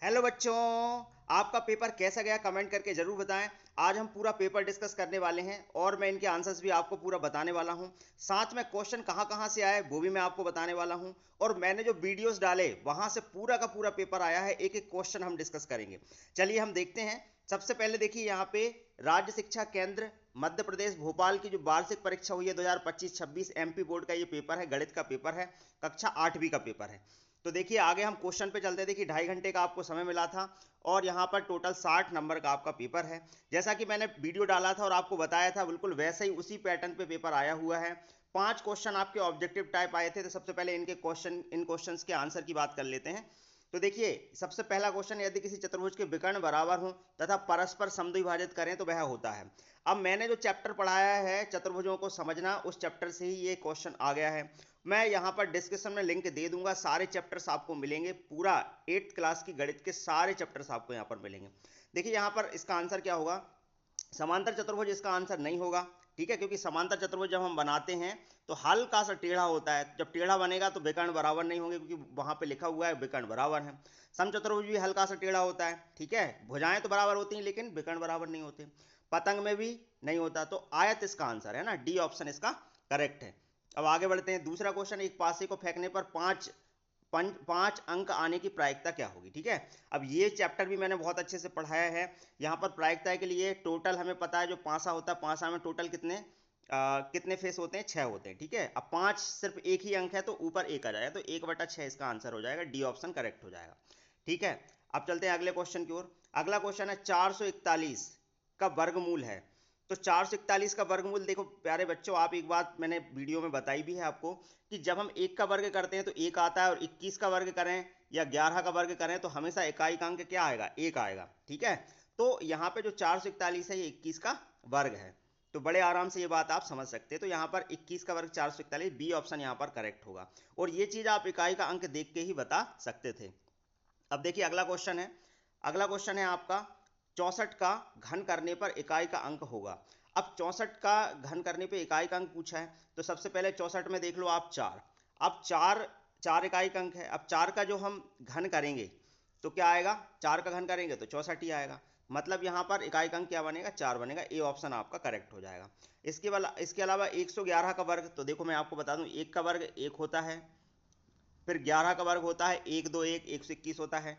Hello बच्चों, आपका paper कैसा गया कमेंट करके जरूर बताएं। आज हम पूरा पेपर डिस्कस करने वाले हैं और मैं इनके आंसर्स भी आपको पूरा बताने वाला हूं। साथ में क्वेश्चन कहां कहां से आए वो भी मैं आपको बताने वाला हूं। और मैंने जो वीडियोस डाले वहां से पूरा का पूरा पेपर आया है, एक एक क्वेश्चन हम डिस्कस करेंगे। चलिए हम देखते हैं। सबसे पहले देखिए यहाँ पे राज्य शिक्षा केंद्र मध्य प्रदेश भोपाल की जो वार्षिक परीक्षा हुई है 2025-26 एमपी बोर्ड का ये पेपर है, गणित का पेपर है, कक्षा 8वीं का पेपर है। तो देखिए आगे हम क्वेश्चन पे चलते थे कि 2.5 घंटे का आपको समय मिला था और यहाँ पर टोटल 60 नंबर का आपका पेपर है। जैसा कि मैंने वीडियो डाला था और आपको बताया था, बिल्कुल वैसे ही उसी पैटर्न पे पेपर आया हुआ है। 5 क्वेश्चन आपके ऑब्जेक्टिव टाइप आए थे। तो सबसे पहले इन क्वेश्चंस के आंसर की बात कर लेते हैं। तो देखिए सबसे पहला क्वेश्चन, यदि किसी चतुर्भुज के विकर्ण बराबर हों तथा परस्पर समद्विभाजित करें तो वह होता है। अब मैंने जो चैप्टर पढ़ाया है चतुर्भुजों को समझना, उस चैप्टर से ही ये क्वेश्चन आ गया है। मैं यहाँ पर डिस्क्रिप्शन में लिंक दे दूंगा, सारे चैप्टर्स आपको मिलेंगे, पूरा 8th क्लास की गणित के सारे चैप्टर्स आपको यहाँ पर मिलेंगे। देखिए यहाँ पर इसका आंसर क्या होगा, समांतर चतुर्भुज इसका आंसर नहीं होगा। ठीक है, क्योंकि समांतर चतुर्भुज जब हम बनाते हैं तो हल्का सा टेढ़ा होता है। जब टेढ़ा बनेगा तो विकर्ण बराबर नहीं होंगे, क्योंकि वहां पे लिखा हुआ है विकर्ण बराबर है। समचतुर्भुज भी हल्का सा टेढ़ा होता है। ठीक है, भुजाएं तो बराबर होती हैं लेकिन विकर्ण बराबर नहीं होते। पतंग में भी नहीं होता। तो आयत इसका आंसर है ना, डी ऑप्शन इसका करेक्ट है। अब आगे बढ़ते हैं। दूसरा क्वेश्चन, एक पासे को फेंकने पर पांच अंक आने की प्रायिकता क्या होगी। ठीक है, अब ये चैप्टर भी मैंने बहुत अच्छे से पढ़ाया है। यहाँ पर प्रायिकता के लिए टोटल हमें पता है, जो पासा होता है, पासा में टोटल कितने फेस होते हैं, 6 होते हैं। ठीक है, अब 5 सिर्फ एक ही अंक है तो ऊपर 1 आ जाएगा, तो 1/6 इसका आंसर हो जाएगा, डी ऑप्शन करेक्ट हो जाएगा। ठीक है, अब चलते हैं अगले क्वेश्चन की ओर। अगला क्वेश्चन है 441 का वर्गमूल है। तो 441 का वर्गमूल देखो प्यारे बच्चों, आप एक बात मैंने वीडियो में बताई भी है आपको कि जब हम 1 का वर्ग करते हैं तो 1 आता है, और 21 का वर्ग करें या 11 का वर्ग करें तो हमेशा इकाई का अंक क्या आएगा, 1 आएगा। ठीक है, तो यहाँ पे जो 441 है ये 21 का वर्ग है। तो बड़े आराम से ये बात आप समझ सकते हैं। तो यहाँ पर 21 का वर्ग 441, बी ऑप्शन यहाँ पर करेक्ट होगा। और ये चीज आप इकाई का अंक देख के ही बता सकते थे। अब देखिए अगला क्वेश्चन है। अगला क्वेश्चन है आपका 64 का घन करने पर इकाई का अंक होगा। अब 64 का घन करने पर इकाई का अंक पूछा है, तो सबसे पहले 64 में देख लो आप 4। अब 4 इकाई का अंक है। अब 4 का जो हम घन करेंगे तो क्या आएगा, 4 का घन करेंगे तो 64 ही आएगा। मतलब यहाँ पर इकाई का अंक क्या बनेगा, 4 बनेगा। ए ऑप्शन आपका करेक्ट हो जाएगा। इसके अलावा 111 का वर्ग, तो देखो मैं आपको बता दूं, 1 का वर्ग 1 होता है, फिर 11 का वर्ग होता है 1 2 1 121 होता है।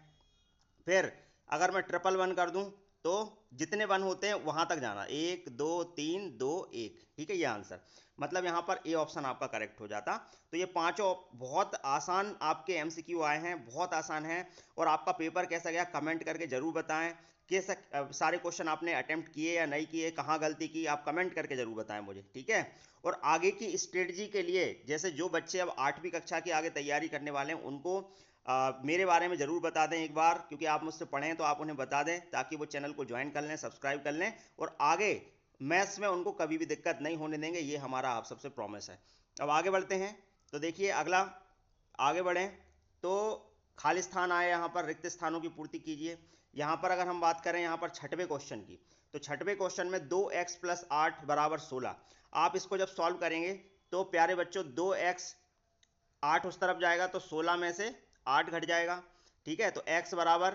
फिर अगर मैं 111 कर दूं तो जितने वन होते हैं वहां तक जाना, 1 2 3 2 1। ठीक है, ये आंसर, मतलब यहां पर ए ऑप्शन आपका करेक्ट हो जाता। तो ये पांचों बहुत आसान आपके एमसीक्यू आए हैं, बहुत आसान है। और आपका पेपर कैसा गया कमेंट करके जरूर बताएं कि सारे क्वेश्चन आपने अटेम्प्ट किए या नहीं किए, कहाँ गलती की, आप कमेंट करके जरूर बताएं मुझे। ठीक है, और आगे की स्ट्रेटजी के लिए, जैसे जो बच्चे अब 8वीं कक्षा की आगे तैयारी करने वाले हैं उनको मेरे बारे में ज़रूर बता दें एक बार, क्योंकि आप मुझसे पढ़ें तो आप उन्हें बता दें ताकि वो चैनल को ज्वाइन कर लें, सब्सक्राइब कर लें, और आगे मैथ्स में उनको कभी भी दिक्कत नहीं होने देंगे, ये हमारा आप सबसे प्रॉमिस है। अब आगे बढ़ते हैं। तो देखिए अगला, आगे बढ़ें तो खाली स्थान आए, यहाँ पर रिक्त स्थानों की पूर्ति कीजिए। यहाँ पर अगर हम बात करें यहाँ पर 6वें क्वेश्चन की, तो 6वें क्वेश्चन में 2x + 8 = 16। आप इसको जब सॉल्व करेंगे तो प्यारे बच्चों 2x, 8 उस तरफ जाएगा तो 16 में से 8 घट जाएगा। ठीक है, तो x बराबर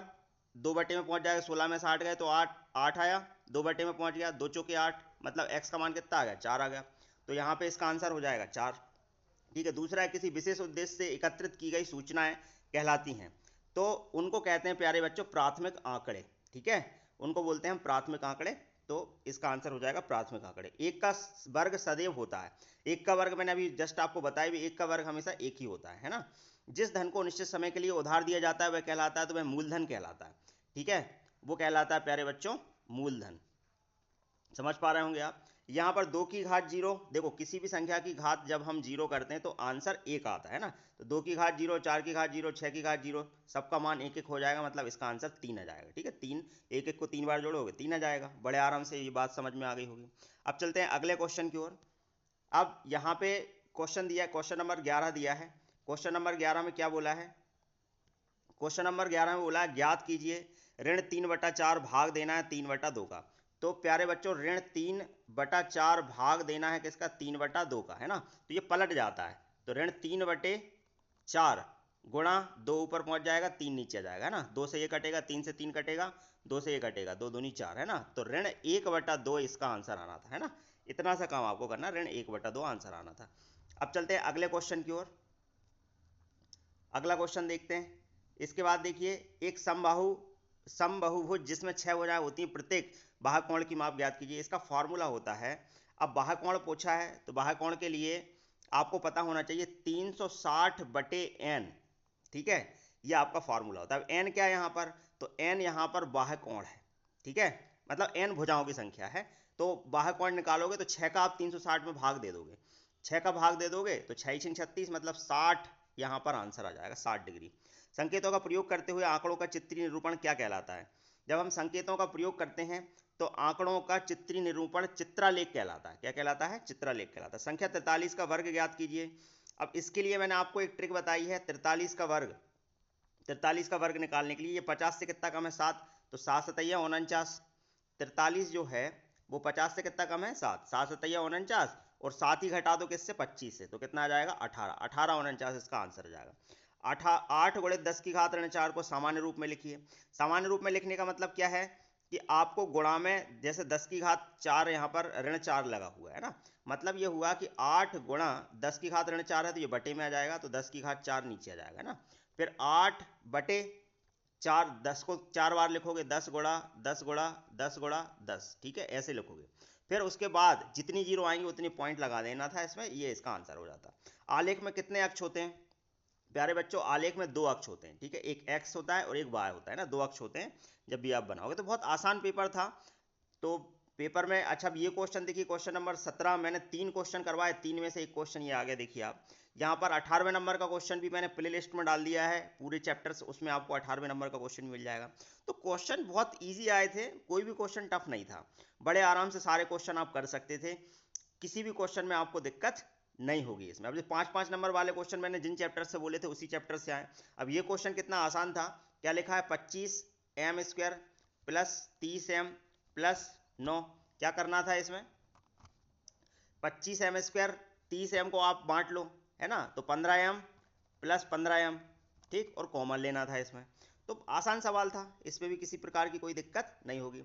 2/में पहुंच जाएगा, 16 में से 8 गए तो 8 आया, 2/में पहुंच गया, 2 चौके 8, मतलब x का मान कितना आ गया, 4 आ गया। तो यहाँ पे इसका आंसर हो जाएगा 4। ठीक है, दूसरा है किसी विशेष उद्देश्य से एकत्रित की गई सूचनाएं कहलाती हैं, तो उनको कहते हैं प्यारे बच्चों प्राथमिक आंकड़े। ठीक है, उनको बोलते हैं हम प्राथमिक आंकड़े। तो इसका आंसर हो जाएगा प्राथमिक आंकड़े। 1 का वर्ग सदैव होता है, 1 का वर्ग मैंने अभी जस्ट आपको बताया भी, 1 का वर्ग हमेशा 1 ही होता है ना। जिस धन को निश्चित समय के लिए उधार दिया जाता है वह कहलाता है, तो वह मूलधन कहलाता है। ठीक है, वो कहलाता है प्यारे बच्चों मूलधन। समझ पा रहे होंगे आप। यहाँ पर 2 की घात 0, देखो किसी भी संख्या की घात जब हम 0 करते हैं तो आंसर 1 आता है ना। तो 2 की घात 0, 4 की घात 0, 6 की घात 0, सबका मान 1 1 हो जाएगा, मतलब इसका आंसर 3 आ जाएगा। ठीक है, 3, 1 1 को 3 बार जोड़ोगे 3 आ जाएगा। बड़े आराम से ये बात समझ में आ गई होगी। अब चलते हैं अगले क्वेश्चन की ओर। अब यहाँ पे क्वेश्चन दिया, क्वेश्चन नंबर 11 दिया है। क्वेश्चन नंबर 11 में क्या बोला है, क्वेश्चन नंबर 11 में बोला है ज्ञात कीजिए ऋण 3/4 भाग देना है 3/2 का। तो प्यारे बच्चों ऋण 3/4 भाग देना है किसका, 3/2 का, है ना। तो ये पलट जाता है, तो ऋण 3/4 गुणा 2 ऊपर पहुंच जाएगा, 3 नीचे आ जाएगा, है ना। 2 से ये कटेगा, 3 से 3 कटेगा, 2 से ये कटेगा, 2 दूनी 4, है ना। तो ऋण 1/2 इसका आंसर आना था, है ना। इतना सा काम आपको करना, ऋण 1/2 आंसर आना था। अब चलते हैं अगले क्वेश्चन की ओर। अगला क्वेश्चन देखते हैं। इसके बाद देखिए, एक समबाहुभुज जिसमें 6 भुजाएं होती हैं, प्रत्येक बाह्यकोण की माप ज्ञात कीजिए। इसका फॉर्मूला होता है, अब बाह्यकोण पूछा है तो बाह्यकोण के लिए आपको पता होना चाहिए 360/n, ठीक है। ये आपका फॉर्मूला होता है। n क्या है यहाँ पर, तो n यहाँ पर बाह्यकोण है, ठीक है, मतलब n भुजाओं की संख्या है। तो बाह्यकोण निकालोगे तो 6 का आप 360 में भाग दे दोगे, 6 का भाग दे दोगे तो 6 6 36, मतलब 60 यहाँ पर आंसर आ जाएगा, 60 डिग्री। संकेतों का प्रयोग करते हुए आंकड़ों का चित्रीय निरूपण क्या कहलाता है। जब हम संकेतों का प्रयोग करते हैं तो आंकड़ों का चित्रीय निरूपण चित्रालेख कहलाता है। क्या कहलाता है, चित्रालेख कहलाता है। संख्या 43 का वर्ग ज्ञात कीजिए। अब इसके लिए मैंने आपको एक ट्रिक बताई है, 43 का वर्ग, 43 का वर्ग निकालने के लिए। ये 50 से कितना कम है, 7, तो 7 सतैया 49। 43 जो है वो 50 से कितना कम है, 7, 7 सतैया 49, और 7 ही घटा दो किससे, 25 से, तो कितना आ जाएगा, 18, 18 49 इसका आंसर आ जाएगा। 8 गुणित 10 की घात ऋण 4 को सामान्य रूप में लिखिए। सामान्य रूप में लिखने का मतलब क्या है कि आपको गुणा में, जैसे 10 की घात 4 यहाँ पर ऋण 4 लगा हुआ है ना, मतलब ये हुआ कि 8 गुणा 10 की घात ऋण 4 है तो ये बटे में आ जाएगा, तो 10 की घात 4 नीचे आ जाएगा ना। फिर 8/4, 10 को 4 बार लिखोगे, 10 गुणा 10 गुणा 10 गुणा 10, ठीक है, ऐसे लिखोगे। फिर उसके बाद जितनी जीरो आएंगी उतनी पॉइंट लगा देना था इसमें, ये इसका आंसर हो जाता। आलेख में कितने अक्ष होते हैं प्यारे बच्चों, आलेख में 2 अक्ष होते हैं, ठीक है, एक एक्स होता है और एक वाई होता है ना, 2 अक्ष होते हैं जब भी आप बनाओगे। तो बहुत आसान पेपर था। तो पेपर में, अच्छा अब ये क्वेश्चन देखिए, क्वेश्चन नंबर 17, मैंने 3 क्वेश्चन करवाए, 3 में से एक क्वेश्चन ये आ गया, देखिए आप यहाँ पर 18वें नंबर का क्वेश्चन भी मैंने प्ले लिस्ट में डाल दिया है, पूरे चैप्टर से, उसमें आपको 18वें नंबर का क्वेश्चन मिल जाएगा। तो क्वेश्चन बहुत ईजी आए थे, कोई भी क्वेश्चन टफ नहीं था, बड़े आराम से सारे क्वेश्चन आप कर सकते थे, किसी भी क्वेश्चन में आपको दिक्कत नहीं होगी इसमें। अब जो 5-5 नंबर वाले क्वेश्चन मैंने जिन चैप्टर से बोले थे उसी चैप्टर से आए। अब ये क्वेश्चन कितना आसान था, क्या लिखा है, 25m² प्लस 30m प्लस 9, क्या करना था इसमें, 25m², 30m को आप बांट लो, है ना, तो 15m प्लस 15m, ठीक, और कॉमन लेना था इसमें। तो आसान सवाल था, इसमें भी किसी प्रकार की कोई दिक्कत नहीं होगी।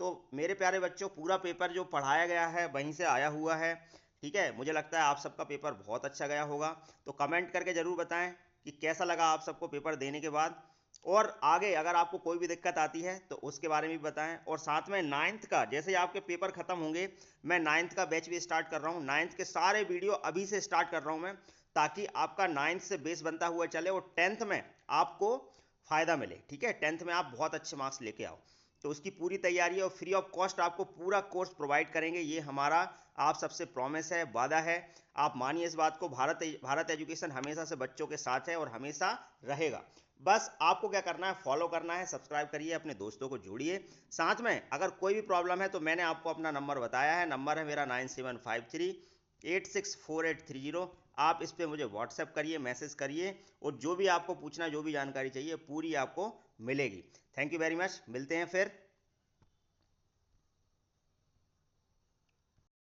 तो मेरे प्यारे बच्चों, पूरा पेपर जो पढ़ाया गया है वहीं से आया हुआ है, ठीक है। मुझे लगता है आप सबका पेपर बहुत अच्छा गया होगा। तो कमेंट करके ज़रूर बताएं कि कैसा लगा आप सबको पेपर देने के बाद, और आगे अगर आपको कोई भी दिक्कत आती है तो उसके बारे में भी बताएं। और साथ में 9th का, जैसे ही आपके पेपर खत्म होंगे, मैं 9th का बैच भी स्टार्ट कर रहा हूँ। 9th के सारे वीडियो अभी से स्टार्ट कर रहा हूँ मैं, ताकि आपका 9th से बेस बनता हुआ चले और 10th में आपको फ़ायदा मिले, ठीक है, 10th में आप बहुत अच्छे मार्क्स लेके आओ। तो उसकी पूरी तैयारी है और फ्री ऑफ कॉस्ट आपको पूरा कोर्स प्रोवाइड करेंगे, ये हमारा आप सबसे प्रॉमिस है, वादा है। आप मानिए इस बात को, भारत एजुकेशन हमेशा से बच्चों के साथ है और हमेशा रहेगा। बस आपको क्या करना है, फॉलो करना है, सब्सक्राइब करिए, अपने दोस्तों को जोड़िए। साथ में अगर कोई भी प्रॉब्लम है तो मैंने आपको अपना नंबर बताया है, नंबर है मेरा 9753864830। आप इस पर मुझे व्हाट्सएप करिए, मैसेज करिए, और जो भी आपको पूछना, जो भी जानकारी चाहिए, पूरी आपको मिलेगी। थैंक यू वेरी मच, मिलते हैं फिर।